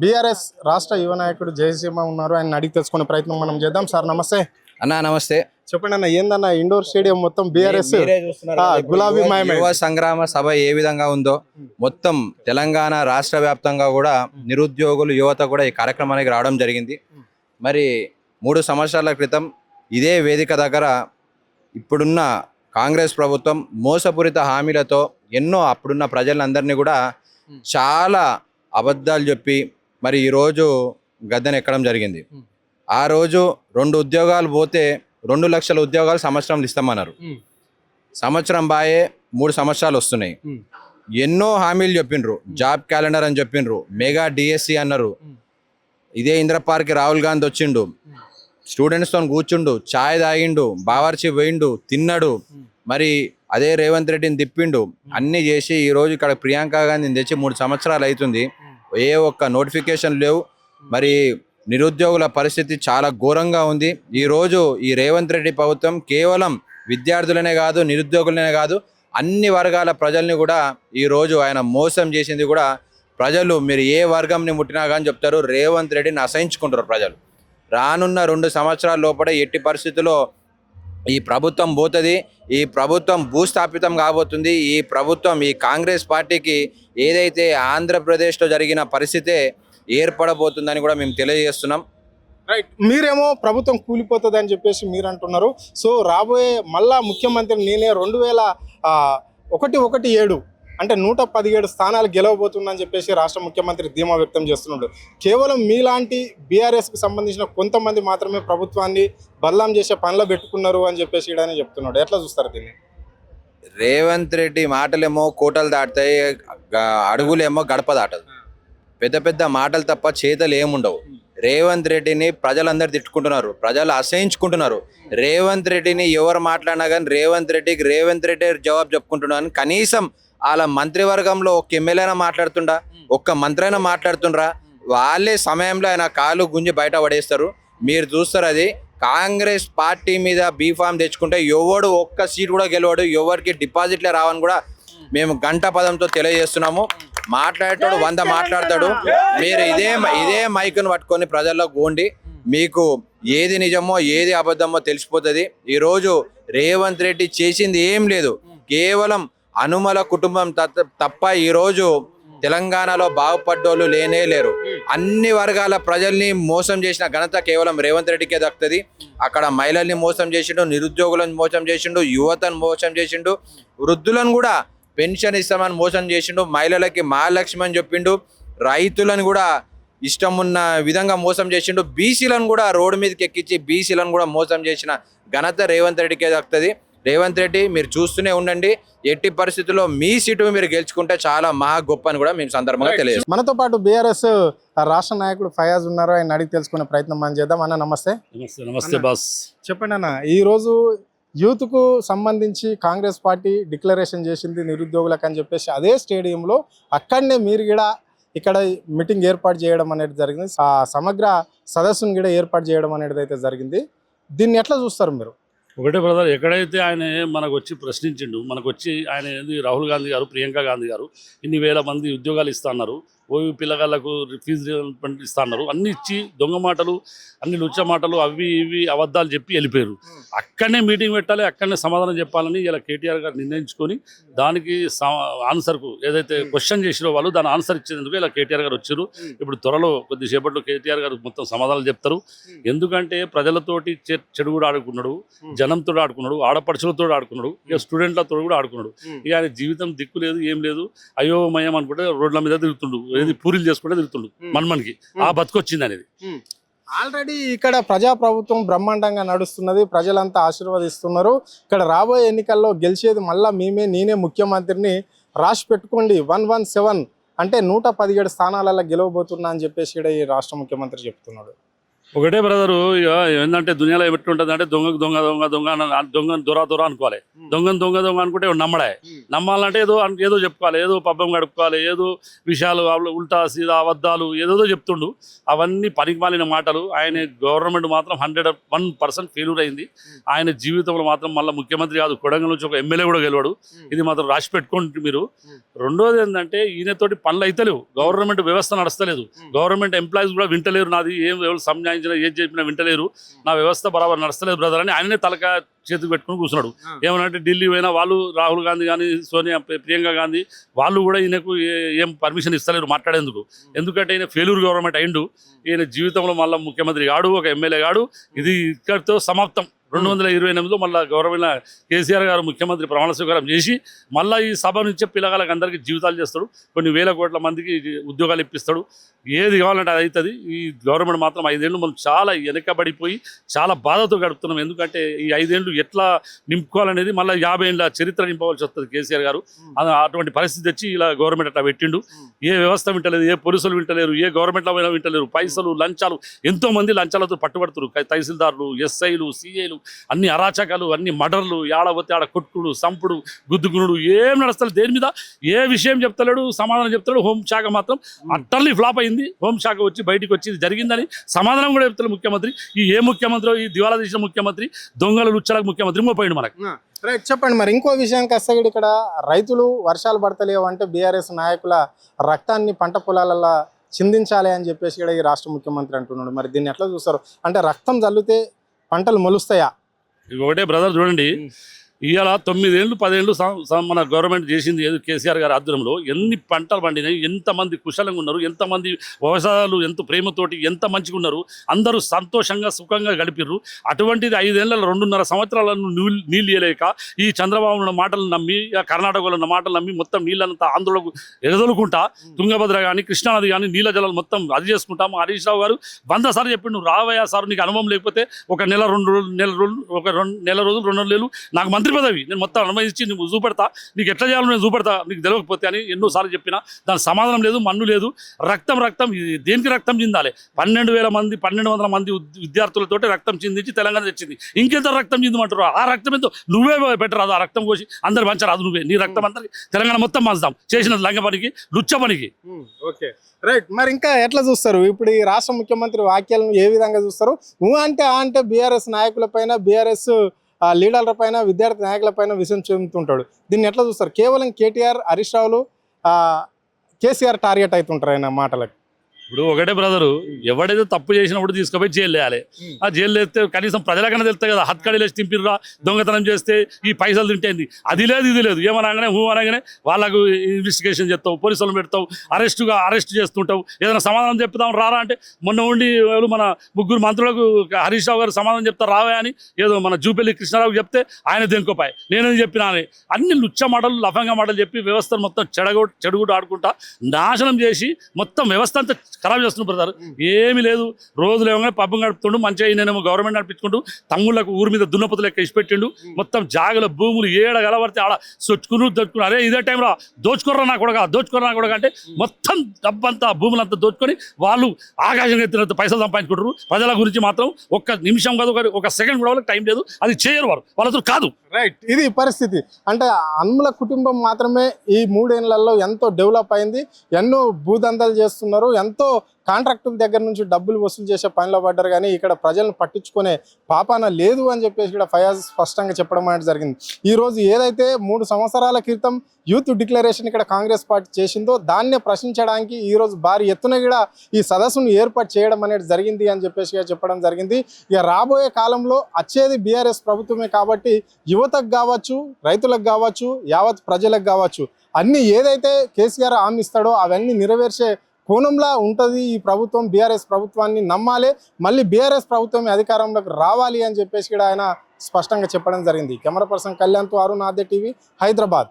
BRS రాష్ట్ర యువ నాయకుడు జయసింహ ఉన్నారు. ఆయన అడిగి తెలుసుకునే ప్రయత్నం మనం చేద్దాం. సార్ నమస్తే. అన్నా నమస్తే. చెప్పండి అన్న, ఏందన్న ఇండోర్ స్టేడియం మొత్తం బీఆర్ఎస్ గులాబీ యువ సంగ్రామ సభ ఏ విధంగా ఉందో మొత్తం తెలంగాణ రాష్ట్ర వ్యాప్తంగా కూడా నిరుద్యోగులు యువత కూడా ఈ కార్యక్రమానికి రావడం జరిగింది. మరి 3 సంవత్సరాల క్రితం ఇదే వేదిక దగ్గర ఇప్పుడున్న కాంగ్రెస్ ప్రభుత్వం మోసపూరిత హామీలతో ఎన్నో అప్పుడున్న ప్రజలందరినీ కూడా చాలా అబద్ధాలు చెప్పి మరి ఈరోజు గద్దెనెక్కడం జరిగింది. ఆ రోజు 2 ఉద్యోగాలు పోతే 2 లక్షల ఉద్యోగాలు సంవత్సరంలో ఇస్తామన్నారు. సంవత్సరం బాయే 3 సంవత్సరాలు వస్తున్నాయి. ఎన్నో హామీలు చెప్పిండ్రు. జాబ్ క్యాలెండర్ అని చెప్పిండ్రు, మెగా డిఎస్సి అన్నారు. ఇదే ఇంద్ర పార్క్ రాహుల్ గాంధీ వచ్చిండు, స్టూడెంట్స్తో కూర్చుండు, ఛాయ్ తాగిండు, బావర్చి పోయిండు, తిన్నాడు. మరి అదే రేవంత్ రెడ్డిని తిప్పిండు. అన్నీ చేసి ఈరోజు ఇక్కడ ప్రియాంక గాంధీని తెచ్చి 3 సంవత్సరాలు అవుతుంది. ఏ ఒక్క నోటిఫికేషన్ లేవు. మరి నిరుద్యోగుల పరిస్థితి చాలా ఘోరంగా ఉంది. ఈరోజు ఈ రేవంత్ రెడ్డి ప్రభుత్వం కేవలం విద్యార్థులనే కాదు, నిరుద్యోగులనే కాదు, అన్ని వర్గాల ప్రజల్ని కూడా ఈరోజు ఆయన మోసం చేసింది కూడా ప్రజలు. మీరు ఏ వర్గంని ముట్టినా కానీ చెప్తారు, రేవంత్ రెడ్డిని అసహించుకుంటారు ప్రజలు. రానున్న 2 సంవత్సరాల లోపల ఎట్టి పరిస్థితుల్లో ఈ ప్రభుత్వం పోతుంది. ఈ ప్రభుత్వం భూస్థాపితం కాబోతుంది. ఈ ప్రభుత్వం, ఈ కాంగ్రెస్ పార్టీకి ఏదైతే ఆంధ్రప్రదేశ్లో జరిగిన పరిస్థితే ఏర్పడబోతుందని కూడా మేము తెలియజేస్తున్నాం. రైట్, మీరేమో ప్రభుత్వం కూలిపోతుంది అని చెప్పేసి మీరు అంటున్నారు. సో రాబోయే మళ్ళా ముఖ్యమంత్రి నేనే 2017 అంటే 117 స్థానాలు గెలవబోతున్నా అని చెప్పేసి రాష్ట్ర ముఖ్యమంత్రి ధీమా వ్యక్తం చేస్తున్నాడు. కేవలం మీలాంటి బీఆర్ఎస్కి సంబంధించిన కొంతమంది మాత్రమే ప్రభుత్వాన్ని బదలాం చేసే పనిలో పెట్టుకున్నారు అని చెప్పేసి ఇడని చెప్తున్నాడు. ఎట్లా చూస్తారు దీన్ని? రేవంత్ రెడ్డి మాటలేమో కోటలు దాటుతాయి, అడుగులేమో గడప దాటదు. పెద్ద పెద్ద మాటలు తప్ప చేతలు ఏముండవు. రేవంత్ రెడ్డిని ప్రజలందరూ తిట్టుకుంటున్నారు, ప్రజలు అసహించుకుంటున్నారు. రేవంత్ రెడ్డిని ఎవరు మాట్లాడినా కానీ రేవంత్ రెడ్డి జవాబు చెప్పుకుంటున్నారు. కనీసం వాళ్ళ మంత్రివర్గంలో ఒక్క ఎమ్మెల్యేనా మాట్లాడుతుండా, ఒక్క మంత్రి అయినా మాట్లాడుతుండ్రా? వాళ్ళే సమయంలో ఆయన కాలు గుంజి బయట పడేస్తారు. మీరు చూస్తారు, అది కాంగ్రెస్ పార్టీ మీద బీఫామ్ తెచ్చుకుంటే ఎవడు ఒక్క సీట్ కూడా గెలవడు, ఎవరికి డిపాజిట్లే రావని కూడా మేము గంట పదంతో తెలియజేస్తున్నాము. మాట్లాడేటోడు 100 మాట్లాడతాడు. మీరు ఇదే మైకును పట్టుకొని ప్రజల్లో గోండి, మీకు ఏది నిజమో ఏది అబద్ధమో తెలిసిపోతుంది. ఈరోజు రేవంత్ రెడ్డి చేసింది ఏం లేదు, కేవలం అనుమల కుటుంబం తప్ప ఈరోజు తెలంగాణలో బాగుపడ్డోళ్ళు లేనే లేరు. అన్ని వర్గాల ప్రజల్ని మోసం చేసిన ఘనత కేవలం రేవంత్ రెడ్డికే దక్కుతుంది. అక్కడ మహిళల్ని మోసం చేసిండు, నిరుద్యోగులను మోసం చేసిండు, యువతను మోసం చేసిండు, వృద్ధులను కూడా పెన్షన్ ఇస్తామని మోసం చేసిండు, మహిళలకి మహాలక్ష్మి అని చెప్పిండు, రైతులను కూడా ఇష్టం ఉన్న విధంగా మోసం చేసిండు, బీసీలను కూడా రోడ్డు మీదకి ఎక్కించి బీసీలను కూడా మోసం చేసిన ఘనత రేవంత్ రెడ్డికే దక్కుతుంది. రేవంత్ రెడ్డి మీరు చూస్తూనే ఉండండి, ఎట్టి పరిస్థితుల్లో మీ సీటు మీరు గెలుచుకుంటే చాలా మహా గొప్ప అని కూడా మేము సందర్భంగా తెలియదు. మనతో పాటు బీఆర్ఎస్ రాష్ట్ర నాయకుడు ఫయాజ్ ఉన్నారు. ఆయన అడిగి తెలుసుకునే ప్రయత్నం మనం చేద్దాం. అన్న నమస్తే. నమస్తే బాస్. చెప్పండి అన్న, ఈరోజు యూత్కు సంబంధించి కాంగ్రెస్ పార్టీ డిక్లరేషన్ చేసింది నిరుద్యోగులకు అని చెప్పేసి అదే స్టేడియంలో అక్కడనే మీరు కూడా ఇక్కడ మీటింగ్ ఏర్పాటు చేయడం అనేది జరిగింది. సమగ్ర సదస్సును కూడా ఏర్పాటు చేయడం అనేది అయితే జరిగింది. దీన్ని ఎట్లా చూస్తారు మీరు? ఒకటే బ్రదర్, ఎక్కడైతే ఆయన మనకు వచ్చి ప్రశ్నించిండు, మనకు వచ్చి ఆయన రాహుల్ గాంధీ గారు, ప్రియాంక గాంధీ గారు ఇన్ని వేల మంది ఉద్యోగాలు ఇస్తా అన్నారు, ఓవి పిల్లగాళ్లకు ఫీజు రీయింబర్స్మెంట్ ఇస్తా అన్నారు, అన్ని ఇచ్చి దొంగ మాటలు, అన్ని లుచ్చ మాటలు, అవి ఇవి అబద్ధాలు చెప్పి వెళ్ళిపోయారు. అక్కడనే మీటింగ్ పెట్టాలి, అక్కడనే సమాధానం చెప్పాలని ఇలా కేటీఆర్ గారు నిర్ణయించుకొని దానికి ఆన్సర్కు ఏదైతే క్వశ్చన్ చేసిరో వాళ్ళు దాని ఆన్సర్ ఇచ్చేందుకు ఇలా కేటీఆర్ గారు వచ్చారు. ఇప్పుడు త్వరలో కొద్దిసేపట్లో కేటీఆర్ గారు మొత్తం సమాధానాలు చెప్తారు. ఎందుకంటే ప్రజలతోటి చెడు కూడా ఆడుకున్నాడు, జనంతో ఆడుకున్నాడు, ఆడపడుచులతో ఆడుకున్నాడు, ఇక స్టూడెంట్లతో కూడా ఆడుకున్నాడు. ఇక ఆయన జీవితం దిక్కు లేదు, ఏం లేదు, అయోమయం అనుకుంటే రోడ్ల మీద తిరుగుతుండు, ఏది పూరీలు చేసుకుంటే తిరుగుతుండు. మనకి ఆ బతుకొచ్చింది అనేది. ఆల్రెడీ ఇక్కడ ప్రజాప్రభుత్వం బ్రహ్మాండంగా నడుస్తున్నది, ప్రజలంతా ఆశీర్వదిస్తున్నారు. ఇక్కడ రాబోయే ఎన్నికల్లో గెలిచేది మళ్ళా నేనే ముఖ్యమంత్రిని రాసి పెట్టుకోండి. 117 అంటే 117 స్థానాలలో గెలవబోతున్నా అని చెప్పేసి ఇక్కడ ఈ రాష్ట్ర ముఖ్యమంత్రి చెప్తున్నాడు. ఒకటే బ్రదరు, ఇక ఏంటంటే దునియాలో ఎట్లుంటుంది అంటే దొంగకు దొంగ దొంగ దొంగ దొంగ దొర దొర అనుకోవాలి. దొంగను దొంగ దొంగ అనుకుంటే నమ్మడే. నమ్మాలంటే ఏదో చెప్పుకోవాలి, ఏదో పబ్బం గడుపుకోవాలి, ఏదో విషయాలు ఉల్టా సీదా అబద్ధాలు ఏదో చెప్తుండు. అవన్నీ పనికిమాలిన మాటలు. ఆయన గవర్నమెంట్ మాత్రం 101% ఫెయిల్యూర్ అయింది. ఆయన జీవితంలో మాత్రం మళ్ళీ ముఖ్యమంత్రి కాదు, కొడంగల్ నుంచి ఒక ఎమ్మెల్యే కూడా గెలవాడు. ఇది మాత్రం రాసి పెట్టుకోండి మీరు. రెండోది ఏంటంటే ఈయనతోటి పనులు అయితే లేవు, గవర్నమెంట్ వ్యవస్థ నడుస్తలేదు, గవర్నమెంట్ ఎంప్లాయీస్ కూడా వింటలేరు. నాది ఎవరు సంజాయించినా ఏం చెప్పినా వింటలేరు, నా వ్యవస్థ బరాబర్ నడుస్తలేదు బ్రదర్ అని ఆయనే తలక చేతికి పెట్టుకుని కూర్చున్నాడు. ఏమనంటే ఢిల్లీ పోయినా వాళ్ళు రాహుల్ గాంధీ కానీ సోనియా ప్రియాంక గాంధీ వాళ్ళు కూడా ఈయనకు ఏం పర్మిషన్ ఇస్తలేరు మాట్లాడేందుకు. ఎందుకంటే ఈయన ఫెయిల్యూర్ గవర్నమెంట్ అయిండు. ఈయన జీవితంలో మళ్ళీ ముఖ్యమంత్రి కాడు, ఒక ఎమ్మెల్యే కాడు. ఇది ఇక్కడితో సమాప్తం. 2028లో మళ్ళీ గౌరవమైన కేసీఆర్ గారు ముఖ్యమంత్రి ప్రమాణ స్వీకారం చేసి మళ్ళీ ఈ సభ నుంచే పిల్లగాళ్ళకి అందరికీ జీవితాలు చేస్తాడు, కొన్ని వేల కోట్ల మందికి ఉద్యోగాలు ఇప్పిస్తాడు. ఏది కావాలంటే అది అవుతుంది. ఈ గవర్నమెంట్ మాత్రం 5 ఏళ్ళు మనం చాలా వెనకబడిపోయి చాలా బాధతో గడుపుతున్నాం. ఎందుకంటే ఈ 5 ఏళ్ళు ఎట్లా నింపుకోవాలనేది మళ్ళీ 50 ఏళ్ళ చరిత్ర నింపవలసి వస్తుంది కేసీఆర్ గారు. అటువంటి పరిస్థితి తెచ్చి ఇలా గవర్నమెంట్ అట్లా పెట్టిండు. ఏ వ్యవస్థ వింటలేదు, ఏ పోలీసులు వింటలేరు, ఏ గవర్నమెంట్లో అయినా వింటలేరు. పైసలు లంచాలు, ఎంతోమంది లంచాలతో పట్టుబడుతున్నారు. తహసీల్దార్లు, ఎస్ఐలు, సిఐలు, అన్ని అరాచకాలు, అన్ని మర్డర్లు, ఆడపోతే ఆడ కొట్టుడు, సంపుడు, గుద్దుగునుడు, ఏం నడుస్తలేదు. దేని మీద ఏ విషయం చెప్తలేడు, సమాధానం చెప్తాడు. హోంశాఖ మాత్రం అట్టర్లీ ఫ్లాప్ అయింది. హోంశాఖ వచ్చి బయటికి వచ్చి ఇది జరిగిందని సమాధానం కూడా చెప్తాడు ముఖ్యమంత్రి. ఏ ముఖ్యమంత్రి, ఈ దివాలా తీసిన ముఖ్యమంత్రి, దొంగలు లుచ్చలకు ముఖ్యమంత్రి మోపోయిండు మనకు. రైట్, చెప్పండి. మరి ఇంకో విషయానికి వస్తే ఇక్కడ రైతులు వర్షాలు పడతలేవు అంటే బీఆర్ఎస్ నాయకుల రక్తాన్ని పంట పొలాలలో చిందించాలి అని చెప్పేసి ఇక్కడ ఈ రాష్ట్ర ముఖ్యమంత్రి అంటున్నాడు. మరి దీన్ని ఎట్లా చూస్తారు? అంటే రక్తం చల్లితే పంటలు మొలుస్తాయా? ఒకటే బ్రదర్ చూడండి, ఇవాళ 9 ఏళ్ళు 10 ఏళ్ళు మన గవర్నమెంట్ చేసింది ఏదో కేసీఆర్ గారి ఆధ్వర్యంలో ఎన్ని పంటలు పండినాయి, ఎంతమంది కుశలంగా ఉన్నారు, ఎంతమంది వ్యవసాయాలు ఎంత ప్రేమతోటి ఎంత మంచిగా ఉన్నారు, అందరూ సంతోషంగా సుఖంగా గడిపిర్రు. అటువంటిది 5 ఏళ్ళ 2.5 సంవత్సరాలను నీళ్ళు ఇవ్వలేక ఈ చంద్రబాబు ఉన్న మాటలు నమ్మి, కర్ణాటకలో ఉన్న మాటలు నమ్మి మొత్తం నీళ్ళంతా ఆంధ్రలో ఎగదొలుకుంటా నెత్తుంగభద్ర కానీ కృష్ణానది కానీ నీళ్ళ జలాలు మొత్తం అది చేసుకుంటాము. హరీష్ రావు గారు 100 సార్లు చెప్పిండు, రావయ్యా సార్ నీకు అనుభవం లేకపోతే ఒక నెల 2 రోజులు 2 నెలలు నాకు మంత్రి పదవి నేను మొత్తం అనుమతించి నువ్వు చూపెడతా, నీకు ఎట్లా చేయాలో నేను చూపెడతా, నీకు తెలియకపోతే అని ఎన్నోసార్లు చెప్పినా దాని సమాధానం లేదు, మన్ను లేదు. రక్తం దేనికి రక్తం చిందాలి? 12,000 మంది 1,200 మంది విద్యార్థులతోటి రక్తం చిందించి తెలంగాణ తెచ్చింది. ఇంకెంత రక్తం చిందమంటారు? ఆ రక్తం ఎంతో నువ్వే పెట్టరాదు, ఆ రక్తం కోసి అందరు పంచరాదు, నువ్వే నీ రక్తం అందరికి తెలంగాణ మొత్తం పంచుదాం చేసిన లంగ పనికి, లుచ్చ పనికి. Okay, right. మరి ఇంకా ఎట్లా చూస్తారు ఇప్పుడు ఈ రాష్ట్ర ముఖ్యమంత్రి వ్యాఖ్యలను? ఏ విధంగా చూస్తారు? అంటే బీఆర్ఎస్ నాయకుల పైన, బీఆర్ఎస్ లీడర్ల పైన, విద్యార్థి నాయకుల పైన విషయం చెందుతుంటాడు. దీన్ని ఎట్లా చూస్తారు? కేవలం కేటీఆర్, హరీష్ రావులు, కేసీఆర్ టార్గెట్ అవుతుంటారు ఆయన మాటలకు. ఇప్పుడు ఒకటే బ్రదరు, ఎవడైతే తప్పు చేసినప్పుడు తీసుకుపోయి జైలు వేయాలి. ఆ జైలు వేస్తే కనీసం ప్రజలకన్నా తెలుస్తాయి కదా, హత్కడి లేచి తింపిర్రా, దొంగతనం చేస్తే ఈ పైసలు తింటేంది, అది లేదు ఇది లేదు. ఏమనగానే అనగానే వాళ్ళకు ఇన్వెస్టిగేషన్ చేస్తావు, పోలీసులను పెడతావు, అరెస్ట్ చేస్తుంటావు. ఏదైనా సమాధానం చెప్తాం రారా అంటే మొన్న ఉండి మన 3 మంత్రులకు హరీష్ రావు గారు సమాధానం చెప్తారు రావే అని ఏదో మన జూపల్లి కృష్ణారావు చెప్తే ఆయన దేనికోపాయి నేనేం చెప్పినా అని అన్ని లుచ్చ మాటలు, లఫంగా మాటలు చెప్పి వ్యవస్థను మొత్తం చెడుగుడు ఆడుకుంటా నాశనం చేసి మొత్తం వ్యవస్థ అంతా ఖరాబ్ చేస్తున్నారు బ్రదర్. ఏమీ లేదు, రోజులు ఏమో పబ్బం గడుపుతుండు, మంచిగా నేనేమో గవర్నమెంట్ నడిపించుకుంటూ తమ్ముళ్ళకు ఊరి మీద దున్నపతులు లెక్క ఇచ్చిపెట్టిండు. మొత్తం జాగల భూములు ఏడ గలబడితే ఆడ దోచుకున్నారు. అరే ఇదే టైంలో దోచుకోర్రా నా కొడక అంటే మొత్తం డబ్బంతా భూములంతా దోచుకొని వాళ్ళు ఆకాశం ఎత్తినంత పైసలు సంపాదించుకుంటారు. ప్రజల గురించి మాత్రం ఒక్క నిమిషం కాదు, ఒక సెకండ్ కూడా వాళ్ళకి టైం లేదు, అది చేయరు వారు, వాళ్ళతో కాదు. రైట్, ఇది పరిస్థితి. అంటే అన్ముల కుటుంబం మాత్రమే ఈ 3 ఏళ్లలో ఎంతో డెవలప్ అయింది, ఎన్నో భూదందాలు చేస్తున్నారు, ఎంతో కాంట్రాక్టుల దగ్గర నుంచి డబ్బులు వసూలు చేసే పనిలో పడ్డారు. కానీ ఇక్కడ ప్రజలను పట్టించుకునే పాపాన లేదు అని చెప్పేసి ఇక్కడ ఫయాజ్ స్పష్టంగా చెప్పడం అనేది జరిగింది. ఈరోజు ఏదైతే 3 సంవత్సరాల క్రితం యూత్ డిక్లరేషన్ ఇక్కడ కాంగ్రెస్ పార్టీ చేసిందో దాన్నే ప్రశ్నించడానికి ఈరోజు భారీ ఎత్తున కూడా ఈ సదస్సును ఏర్పాటు చేయడం అనేది జరిగింది అని చెప్పేసి చెప్పడం జరిగింది. ఇక రాబోయే కాలంలో వచ్చేది బీఆర్ఎస్ ప్రభుత్వమే కాబట్టి యువతకు కావచ్చు, రైతులకు కావచ్చు, యావత్ ప్రజలకు కావచ్చు, అన్ని ఏదైతే కేసీఆర్ హామీ ఇస్తాడో అవన్నీ నెరవేర్చే కోణంలా ఉంటుంది ఈ ప్రభుత్వం. బీఆర్ఎస్ ప్రభుత్వాన్ని నమ్మాలి, మళ్ళీ బీఆర్ఎస్ ప్రభుత్వం అధికారంలోకి రావాలి అని చెప్పేసి కూడా ఆయన స్పష్టంగా చెప్పడం జరిగింది. కెమెరా పర్సన్ కళ్యాణ్తో అరుణ్ ఆద్య టీవీ, హైదరాబాద్.